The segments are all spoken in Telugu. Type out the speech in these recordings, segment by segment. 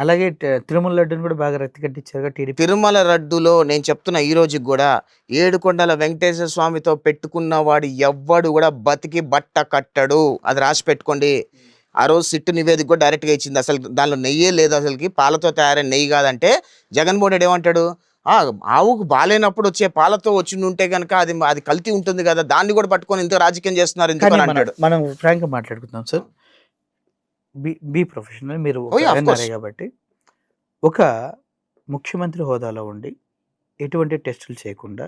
అలాగే తిరుమల లడ్డుని కూడా బాగా రక్తి కట్టించారుగా టీడీపీ. తిరుమల లడ్డులో నేను చెప్తున్నా ఈ రోజుకి కూడా ఏడుకొండల వెంకటేశ్వర స్వామితో పెట్టుకున్న వాడు ఎవ్వడు కూడా బతికి బట్ట కట్టడు. అది రాసి పెట్టుకోండి. ఆ రోజు సిట్టు నివేదిక కూడా డైరెక్ట్గా ఇచ్చింది. అసలు దానిలో నెయ్యే లేదు, అసలుకి పాలతో తయారైన నెయ్యి కాదంటే జగన్మోహన్ రెడ్డి ఏమంటాడు, ఆవుకు బాగాలేనప్పుడు వచ్చే పాలతో వచ్చి ఉంటే కనుక అది అది కల్తీ ఉంటుంది కదా, దాన్ని కూడా పట్టుకొని ఇంత రాజకీయం చేస్తున్నారు ఎందుకు అని అంటాడు. మనం ఫ్రాంక్గా మాట్లాడుకుందాం సార్. బి ప్రొఫెషనల్ మీరు కాబట్టి ఒక ముఖ్యమంత్రి హోదాలో ఉండి ఎటువంటి టెస్టులు చేయకుండా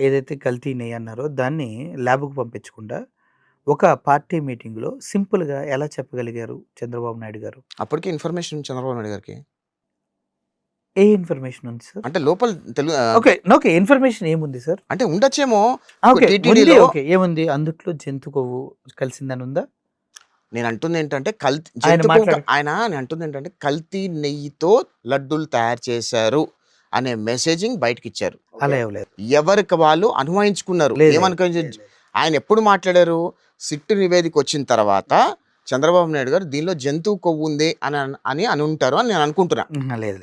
ఏదైతే కల్తీ నెయ్యి అన్నారో దాన్ని ల్యాబ్కు పంపించకుండా ఒక పార్టీ మీటింగ్లో సింపుల్గా ఎలా చెప్పగలిగారు చంద్రబాబు నాయుడు గారు? అప్పటికే ఇన్ఫర్మేషన్ చంద్రబాబు నాయుడు గారికి ఏ ఇన్ఫర్మేషన్ ఉంది సార్? అంటే లోపల ఓకే ఇన్ఫర్మేషన్ ఏముంది సార్? అంటే ఉండొచ్చేమో. ఏముంది అందుట్లో జంతు కొవ్వు కలిసిందని ఉందా? నేను అంటుంది ఏంటంటే కల్తీ నెయ్యితో లడ్డూలు తయారు చేశారు అనే మెసేజింగ్ బయటకి ఇచ్చారు. అలా ఇవ్వలేదు, ఎవరికి వాళ్ళు అనుమానించుకున్నారు. ఆయన ఎప్పుడు మాట్లాడారు? సిట్టు నివేదిక వచ్చిన తర్వాత చంద్రబాబు నాయుడు గారు దీనిలో జంతువు కొవ్వు ఉంది అని ఉంటారు అని నేను అనుకుంటున్నా. లేదు,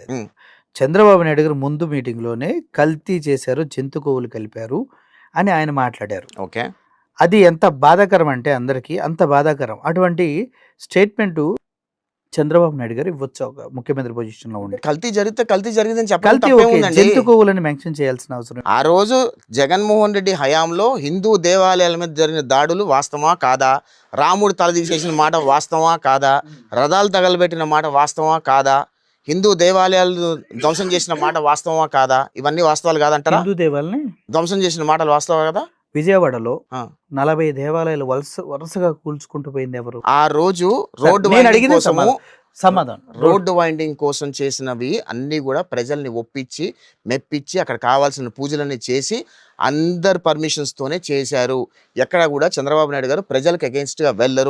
చంద్రబాబు నాయుడు గారు ముందు మీటింగ్లోనే కల్తీ చేశారు, జంతు కొవ్వులు కలిపారు అని ఆయన మాట్లాడారు. ఓకే, అది ఎంత బాధాకరం అంటే అందరికీ అంత బాధాకరం. అటువంటి స్టేట్మెంట్ చంద్రబాబు నాయుడు గారు ఇవ్వచ్చు ఒక ముఖ్యమంత్రి పొజిషన్ లో ఉండి. కల్తీ జరిగిందని చెప్పాలి, జంతు కొవ్వులని మెన్షన్ చేయాల్సిన అవసరం. ఆ రోజు జగన్మోహన్ రెడ్డి హయాంలో హిందూ దేవాలయాల మీద జరిగిన దాడులు వాస్తవమా కాదా? రాముడు తల తీసేసిన మాట వాస్తవమా కాదా? రథాలు తగలబెట్టిన మాట వాస్తవమా కాదా? హిందూ దేవాలయాలు ధ్వంసం చేసిన మాట వాస్తవమా కాదా? ఇవన్నీ వాస్తవాలు కాదంటారా? హిందూ దేవాలయాన్ని ధ్వంసం చేసిన మాటలు వాస్తవా కదా? విజయవాడలో 40 దేవాలయాలు వరుసగా కూల్చుకుంటూ పోయింది ఎవరు? ఆ రోజు రోడ్డు వైండింగ్ కోసం చేసినవి అన్ని కూడా ప్రజల్ని ఒప్పించి మెప్పించి అక్కడ కావాల్సిన పూజలన్నీ చేసి అందరు పర్మిషన్స్ తోనే చేశారు. ఎక్కడ కూడా చంద్రబాబు నాయుడు గారు ప్రజలకు అగెన్స్ట్ గా వెళ్ళరు.